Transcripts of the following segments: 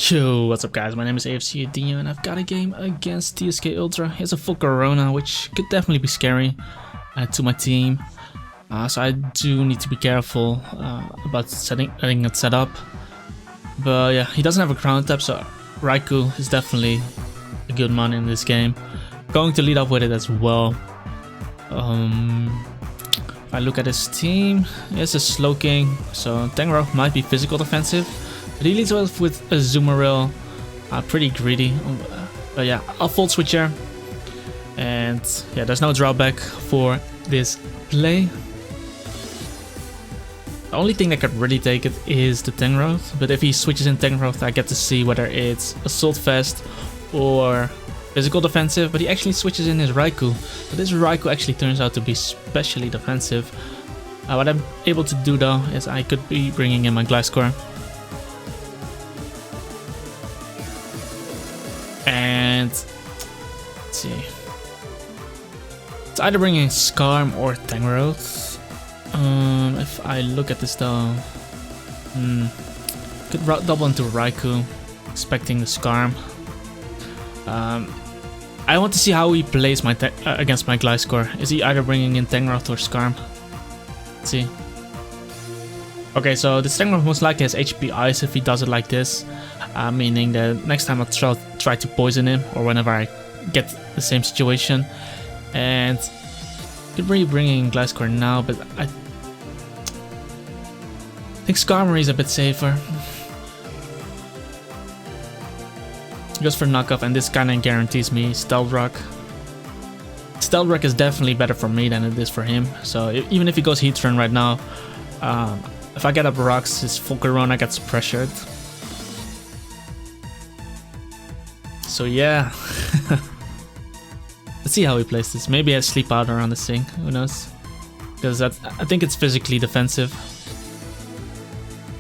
Yo, what's up guys, my name is AFC Adino and I've got a game against TSK Ultra. He has a full Corona, which could definitely be scary to my team. So I do need to be careful about letting it set up. But yeah, he doesn't have a crown tap, so Raikou is definitely a good man in this game. Going to lead up with it as well. If I look at his team, it's a Slowking, so Tangrowth might be physical defensive. But he leads off with a Zoomeril, pretty greedy. But yeah, I'll Volt Switch here. And yeah, there's no drawback for this play. The only thing that could really take it is the Tangrowth. But if he switches in Tangrowth, I get to see whether it's Assault Vest or physical defensive. But he actually switches in his Raikou. But this Raikou actually turns out to be specially defensive. What I'm able to do though is I could be bringing in my Gliscor. And let's see, it's either bringing Skarm or Tangrowth. If I look at this though, could double into Raikou, expecting the Skarm. I want to see how he plays against my Gliscor. Is he either bringing in Tangrowth or Skarm? Let's see. Okay, so this Tangrowth most likely has HP Ice if he does it like this. Meaning that next time I'll try to poison him, or whenever I get the same situation. And could really bring in Gliscor now, but I think Skarmory is a bit safer. He goes for knockoff, and this kinda guarantees me Stealth Rock. Stealth Rock is definitely better for me than it is for him. So even if he goes Heatran right now, if I get up rocks, his full Corona gets pressured. So yeah, let's see how he plays this. Maybe I sleep out around the thing, who knows? Because I think it's physically defensive.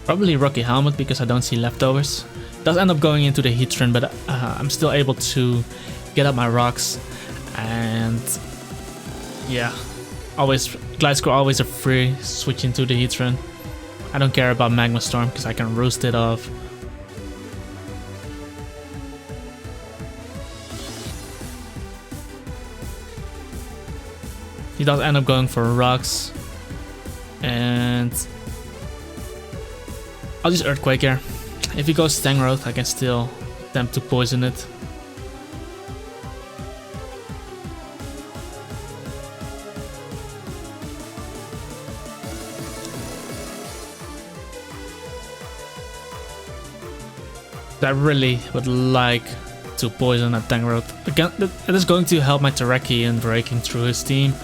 Probably Rocky Helmet because I don't see leftovers. Does end up going into the Heatran, but I'm still able to get up my rocks. And yeah, always Gliscor always a free switch into the Heatran. I don't care about Magma Storm because I can roost it off. He does end up going for rocks, and I'll just Earthquake here. If he goes Tangrowth, I can still attempt to poison it. I really would like to poison that Tangrowth. Again, that is going to help my Terrakion breaking through his team.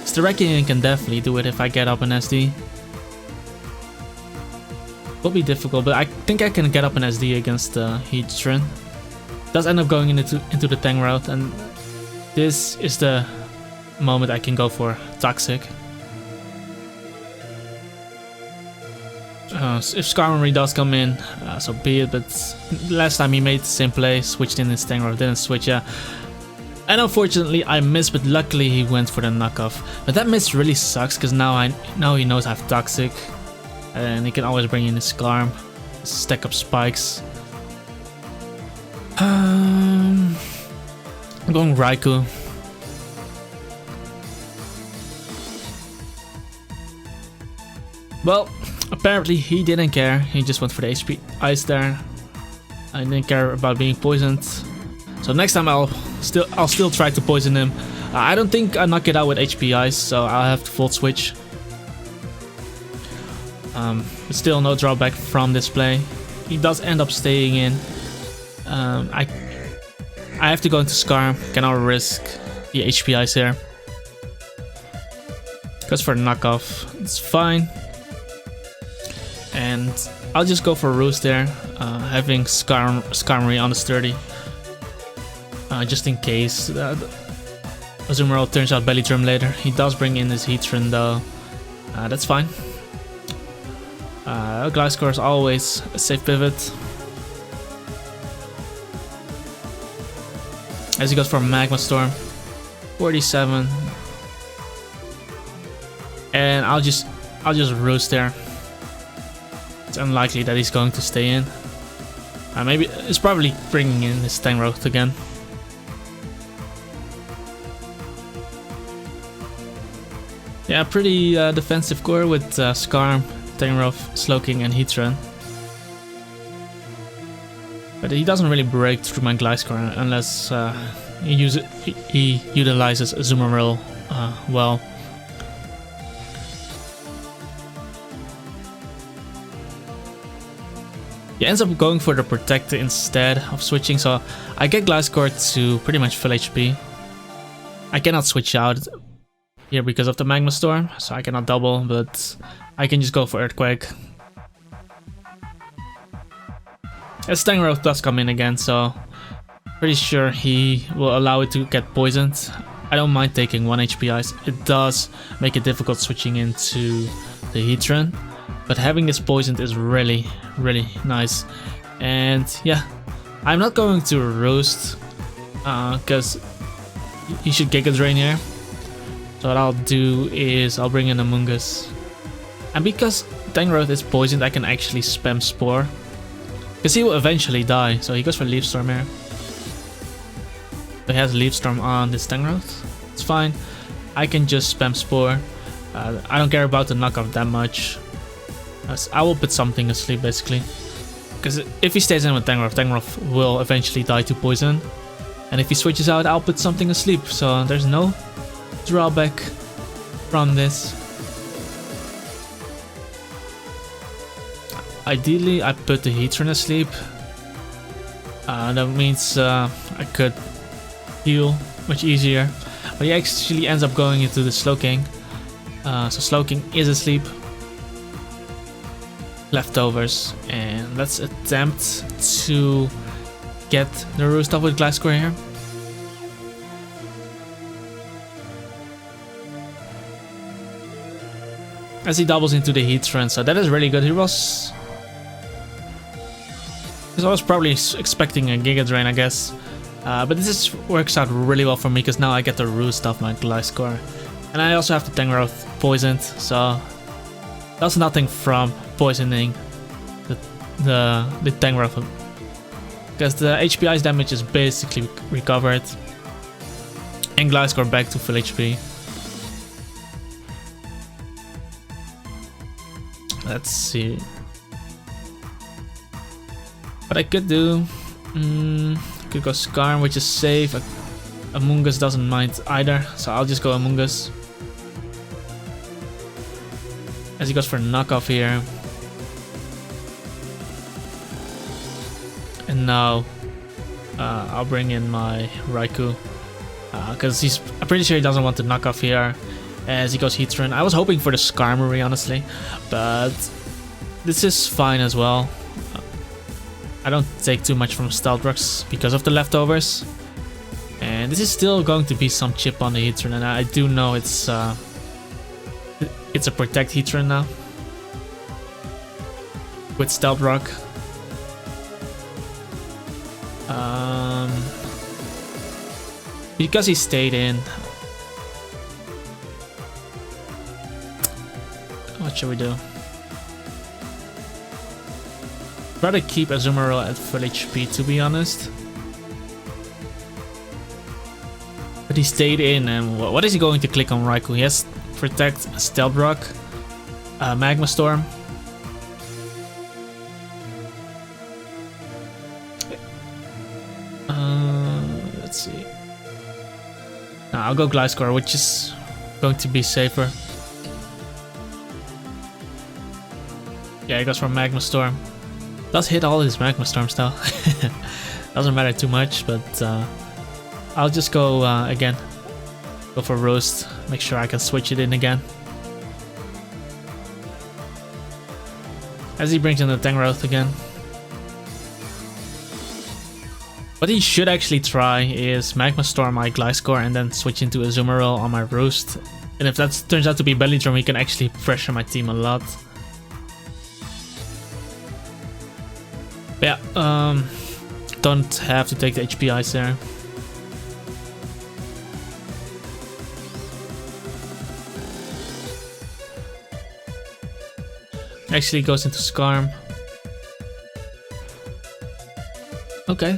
Terrakion can definitely do it if I get up an SD. Will be difficult, but I think I can get up an SD against the Heatran. Does end up going into the Tangrowth, and this is the moment I can go for Toxic. If Skarmory does come in, so be it, but last time he made the same play, switched in his Tangrowth, didn't switch, yeah. And unfortunately I missed, but luckily he went for the knockoff. But that miss really sucks because now he knows I have Toxic. And he can always bring in his Skarm, stack up spikes. I'm going Raikou. Well, apparently he didn't care. He just went for the HP Ice there. I didn't care about being poisoned. So next time I'll still try to poison him. I don't think I knock it out with HP Ice, so I'll have to Volt Switch. But still no drawback from this play. He does end up staying in. I have to go into Skarm. Cannot risk the HP Ice here. Goes for knockoff. It's fine. And I'll just go for Roost there, having Skarmory on the sturdy. Just in case Azumarill turns out Belly Drum later. He does bring in his Heatran though. That's fine. Gliscor is always a safe pivot. As he goes for Magma Storm. 47. And I'll just Roost there. It's unlikely that he's going to stay in. Maybe it's probably bringing in his Tangrowth again. Yeah, pretty defensive core with Skarm, Tangrowth, Slowking and Heatran. But he doesn't really break through my Gliscor unless he utilizes Azumarill well. He ends up going for the Protector instead of switching, so I get Gliscor to pretty much full HP. I cannot switch out here because of the Magma Storm, so I cannot double, but I can just go for Earthquake. As Tangrowth does come in again, so pretty sure he will allow it to get poisoned. I don't mind taking 1 HP ice. It does make it difficult switching into the Heatran, but having this poisoned is really nice. And yeah, I'm not going to Roost because he should Giga Drain here. So what I'll do is I'll bring in Amoonguss. And because Tangrowth is poisoned, I can actually spam Spore. Because he will eventually die, so he goes for Leaf Storm here. So he has Leaf Storm on this Tangrowth. It's fine. I can just spam Spore. I don't care about the knockoff that much. I will put something asleep basically. Because if he stays in with Tangrowth, Tangrowth will eventually die to poison. And if he switches out, I'll put something asleep. So there's no drawback from this. Ideally, I put the Heatran asleep. That means I could heal much easier. But he actually ends up going into the Slowking. So Slowking is asleep. Leftovers. And let's attempt to get the Roost off with Gliscor here. As he doubles into the Heatran, so that is really good. I was probably expecting a Giga Drain, I guess. But this works out really well for me because now I get the Roost off my Gliscor. And I also have the Tangrowth poisoned, so that's nothing from poisoning the Tangrowth. Because the HP Ice damage is basically recovered. And Gliscor back to full HP. Let's see. What I could do, could go Skarm, which is safe. Amoonguss doesn't mind either, so I'll just go Amoonguss. As he goes for knockoff here. And now I'll bring in my Raikou. Because I'm pretty sure he doesn't want to knock off here. As he goes Heatran. I was hoping for the Skarmory, honestly, but this is fine as well. I don't take too much from Stealth Rocks because of the leftovers. And this is still going to be some chip on the Heatran, and I do know it's a Protect Heatran now. With Stealth Rock. Because he stayed in. What should we do? Rather keep Azumarill at full HP, to be honest. But he stayed in, and what is he going to click on Raikou? He has Protect, Stealth Rock, Magma Storm. Let's see. Nah, I'll go Gliscor, which is going to be safer. Yeah, he goes for Magma Storm. Does hit all his Magma Storms though. Doesn't matter too much, but I'll just go again. Go for Roost. Make sure I can switch it in again. As he brings in the Tangrowth again. What he should actually try is Magma Storm my Gliscor and then switch into Azumarill on my Roost. And if that turns out to be Belly Drum, he can actually pressure my team a lot. But yeah, don't have to take the HP Ice there. Actually goes into Skarm. Okay.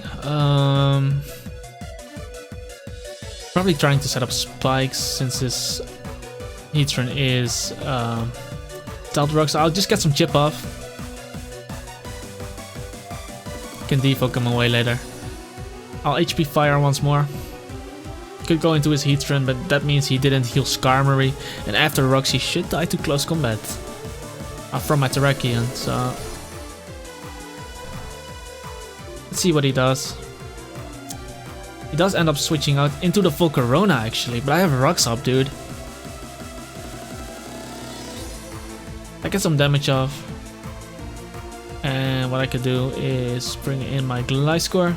Probably trying to set up spikes since this Heatran is Stealth Rock, so I'll just get some chip off. Can defog him away later. I'll HP Fire once more. Could go into his Heatran, but that means he didn't heal Skarmory, and after rocks he should die to close combat. From my Terrakion, so let's see what he does. He does end up switching out into the Volcarona actually, but I have rocks up, dude. I get some damage off, and what I could do is bring in my Gliscor.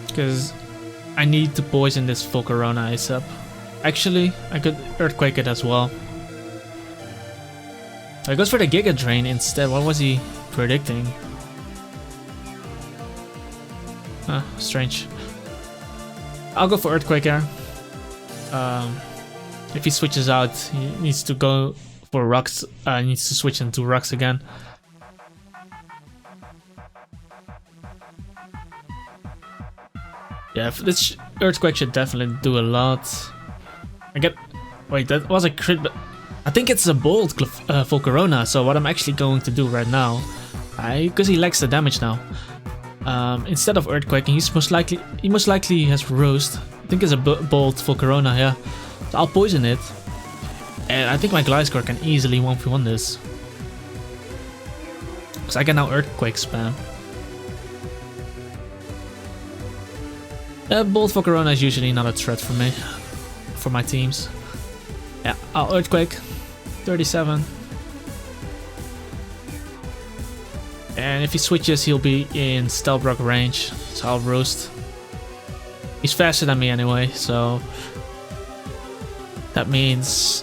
Because I need to poison this Volcarona ASAP. Actually, I could Earthquake it as well. So he goes for the Giga Drain instead. What was he predicting? Strange. I'll go for Earthquake here. If he switches out, he needs to go for rocks. Needs to switch into rocks again. Yeah, this Earthquake should definitely do a lot. Wait, that was a crit, but I think it's a bold Volcarona. So what I'm actually going to do right now, because he lacks the damage now, instead of Earthquaking, he most likely has Roast. I think it's a bold Volcarona, yeah. So I'll poison it, and I think my Gliscor can easily 1v1 this, because I can now Earthquake spam. Bolt Volcarona is usually not a threat for me, for my teams. Yeah, I'll Earthquake, 37. And if he switches, he'll be in Stealth Rock range, so I'll Roast. He's faster than me anyway, so that means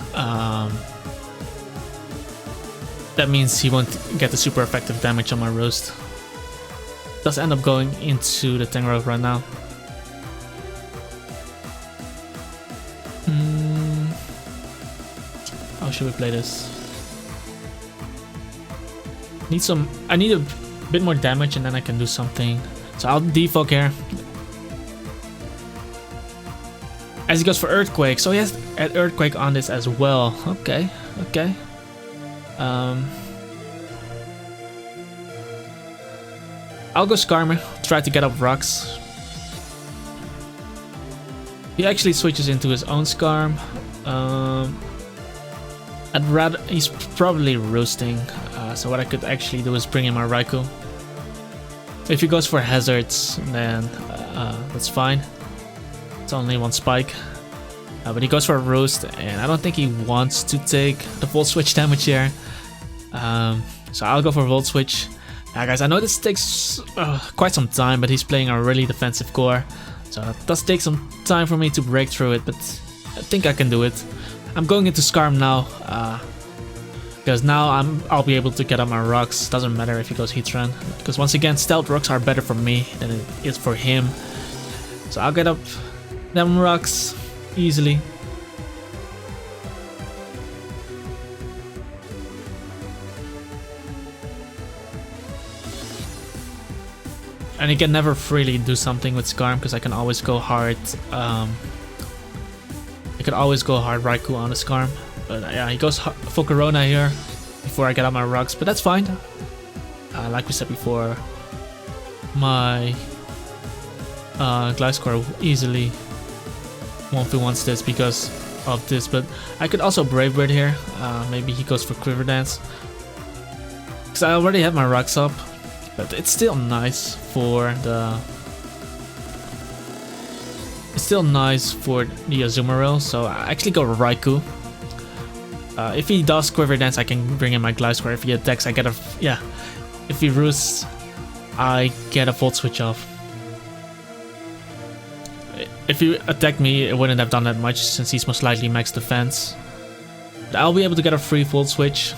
he won't get the super effective damage on my Roast. Does end up going into the Tangrowth right now. How should we play this? I need a bit more damage and then I can do something. So I'll defog here. As he goes for Earthquake, so he has an Earthquake on this as well. Okay. I'll go Skarmory, try to get up rocks. He actually switches into his own Skarm. He's probably roasting, so what I could actually do is bring in my Raikou. If he goes for hazards, then that's fine. It's only one spike. But he goes for a roast, and I don't think he wants to take the Volt Switch damage here. So I'll go for Volt Switch. Guys, I know this takes quite some time, but he's playing a really defensive core. So it does take some time for me to break through it, but I think I can do it. I'm going into Skarm now, because now I'll be able to get up my rocks. Doesn't matter if he goes Heatran, because once again, Stealth Rocks are better for me than it is for him. So I'll get up them rocks easily. And he can never freely do something with Skarm, because I can always go hard. I could always go hard Raikou on the Skarm, but yeah, he goes Volcarona here before I get out my rocks, but that's fine. Like we said before, my Gliscor easily 1v1s this because of this, but I could also Brave Bird here. Maybe he goes for Quiver Dance, because I already have my rocks up, but it's still nice for the Azumarill, so I actually go Raikou. If he does Quiver Dance, I can bring in my Gliscor. If he attacks, I get a... yeah. If he roosts, I get a Volt Switch off. If he attacked me, it wouldn't have done that much, since he's most likely max defense. But I'll be able to get a free Volt Switch.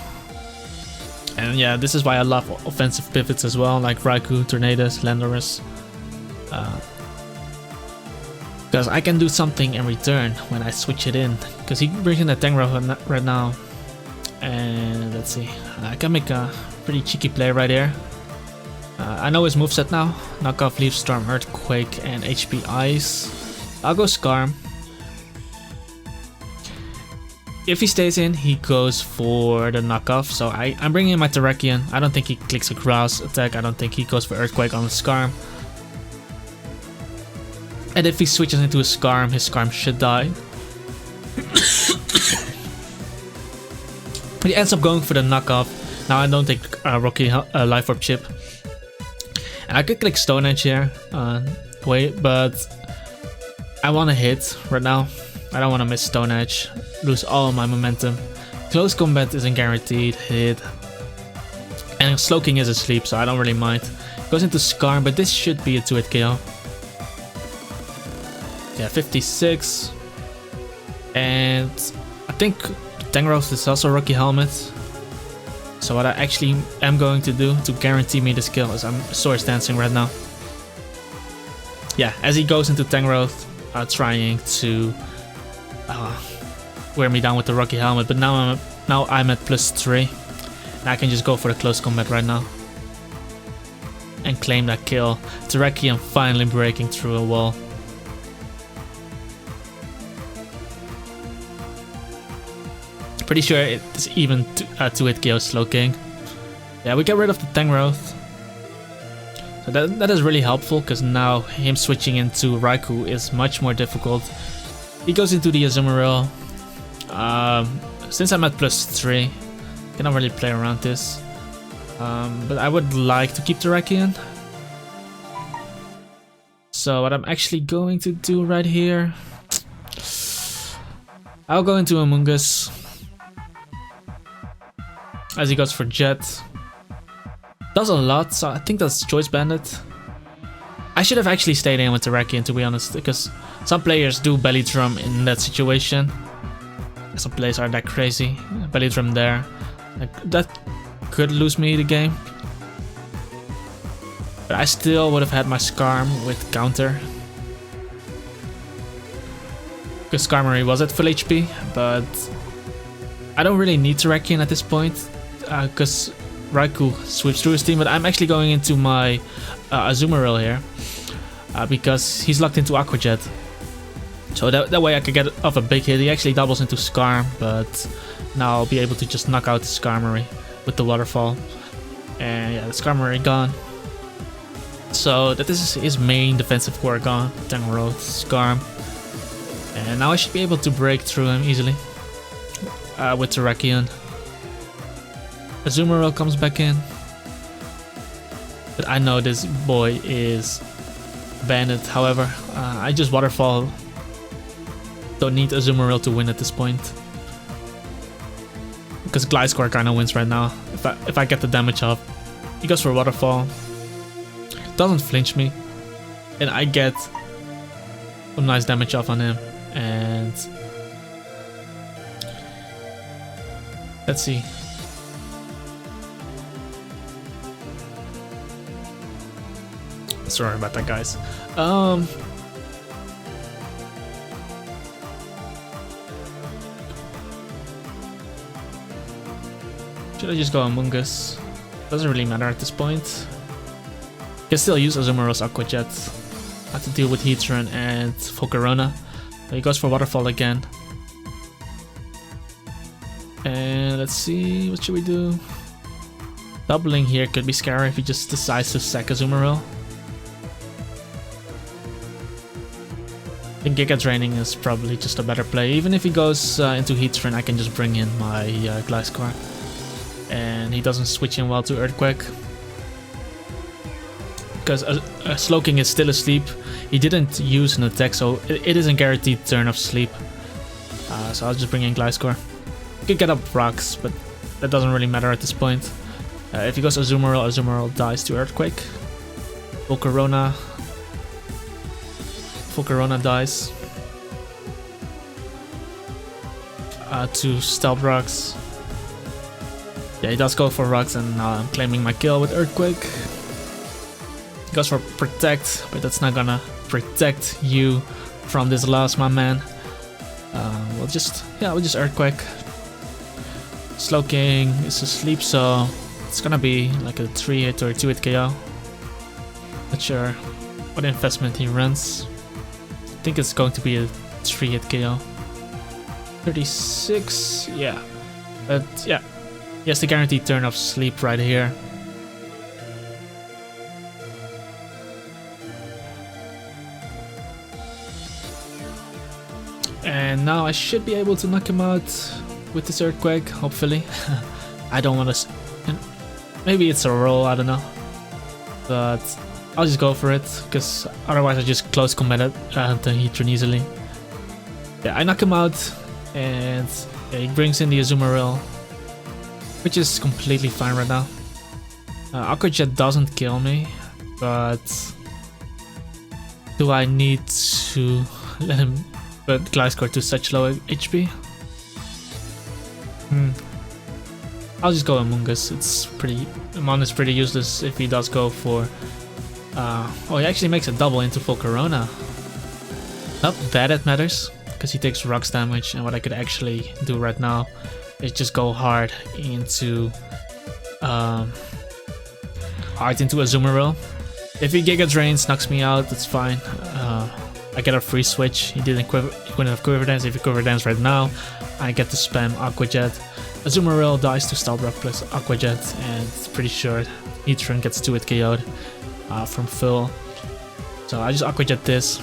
And yeah, this is why I love offensive pivots as well, like Raikou, Tornadus, Landorus. Because I can do something in return when I switch it in. Because he brings in a Tangrowth right now. And let's see, I can make a pretty cheeky play right here. I know his moveset now. Knock off Leaf Storm, Earthquake, and HP Ice. I'll go Scarm. If he stays in, he goes for the knockoff. So I'm bringing in my Terrakion. I don't think he clicks a grass attack. I don't think he goes for Earthquake on the Scarm. And if he switches into a Scarm, his Scarm should die. He ends up going for the knockoff. Now I don't take Rocky Life Orb Chip. And I could click Stone Edge here. Wait, but I want to hit right now. I don't want to miss Stone Edge. Lose all my momentum. Close combat isn't guaranteed hit. And Slowking is asleep, so I don't really mind. Goes into Scarm, but this should be a 2-hit KO. Yeah, 56. And I think Tangrowth is also Rocky Helmet. So what I actually am going to do to guarantee me this kill is I'm Swords Dancing right now. Yeah, as he goes into Tangrowth, trying to wear me down with the Rocky Helmet, but now I'm at +3, and I can just go for the close combat right now and claim that kill. Terrakion finally breaking through a wall. Pretty sure it's even 2-hit KO Slowking. Yeah, we get rid of the Tangrowth. So that is really helpful, because now him switching into Raikou is much more difficult. He goes into the Azumarill. Since I'm at +3, I cannot really play around this. But I would like to keep Terrakion. So what I'm actually going to do right here, I'll go into Amoonguss. As he goes for Jet. Does a lot, so I think that's Choice Bandit. I should have actually stayed in with Terrakion, to be honest, because some players do Belly Drum in that situation. Some players are that crazy. Belly Drum there. That could lose me the game. But I still would have had my Scarm with counter. Because Skarmory was at full HP, but I don't really need Terrakion at this point. Because Raikou sweeps through his team, but I'm actually going into my Azumarill here. Because he's locked into Aqua Jet. So that way I can get off a big hit. He actually doubles into Scarm, but now I'll be able to just knock out the Skarmory with the Waterfall. And yeah, the Skarmory gone. So that is his main defensive core gone. Tangrowth, Scarm. And now I should be able to break through him easily. With Terrakion. Azumarill comes back in. But I know this boy is banded. However, I just Waterfall. Don't need Azumarill to win at this point. Because Gliscor kinda wins right now. If I get the damage off. He goes for Waterfall. Doesn't flinch me. And I get some nice damage off on him. And let's see. Sorry about that, guys. Should I just go Amoonguss? Doesn't really matter at this point. Can still use Azumarill's Aqua Jet. Have to deal with Heatran and Volcarona. He goes for Waterfall again. And let's see, what should we do? Doubling here could be scary if he just decides to sack Azumarill. I think Giga Draining is probably just a better play. Even if he goes into Heatran, I can just bring in my Gliscor. And he doesn't switch in well to Earthquake. Because Slowking is still asleep. He didn't use an attack, so it isn't guaranteed turn of sleep. So I'll just bring in Gliscor. Could get up rocks, but that doesn't really matter at this point. If he goes Azumarill, Azumarill dies to Earthquake. Volcarona dies to Stealth Rocks. Yeah, he does go for rocks, and now I'm claiming my kill with Earthquake. He goes for Protect, but that's not gonna protect you from this loss, my man. We'll just Earthquake. Slowking is asleep, so it's gonna be like a 3-hit or a 2-hit KO. Not sure what investment he runs. I think it's going to be a 3-hit KO. 36, yeah. But yeah, he has the guaranteed turn of sleep right here. And now I should be able to knock him out with this Earthquake, hopefully. I don't want to... Maybe it's a roll, I don't know. But I'll just go for it, because otherwise I just close combat the Heatran easily. Yeah, I knock him out, and yeah, he brings in the Azumarill, which is completely fine right now. Aqua Jet doesn't kill me, but do I need to let him put Gliscor to such low HP? I'll just go Amoonguss. Amon is pretty useless if he does go for... oh, he actually makes a double into full Corona. Not that it matters, because he takes rocks damage, and what I could actually do right now is just go hard into Azumarill. If he Giga Drains, knocks me out, that's fine. I get a free switch. He wouldn't have Quiver Dance. If he Quiver Dance right now, I get to spam Aqua Jet. Azumarill dies to Stealth Rock plus Aqua Jet, and it's pretty sure Heatran gets 2-hit KO'd from full. So I just Aqua Jet this.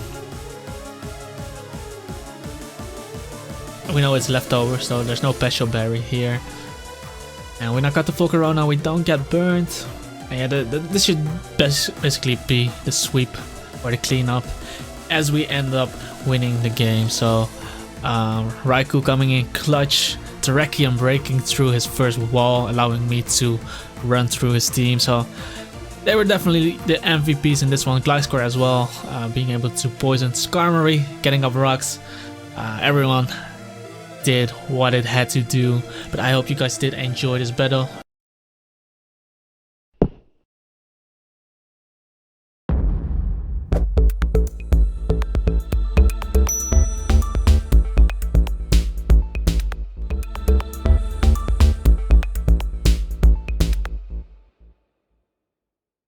We know it's leftover, so there's no Special Berry here. And we knock out the full Corona, we don't get burned. And yeah, this should basically be the sweep or the cleanup as we end up winning the game. So Raikou coming in clutch, Terrakion breaking through his first wall, allowing me to run through his team. So they were definitely the MVPs in this one. Gliscor as well, being able to poison Skarmory, getting up rocks. Everyone did what it had to do, but I hope you guys did enjoy this battle.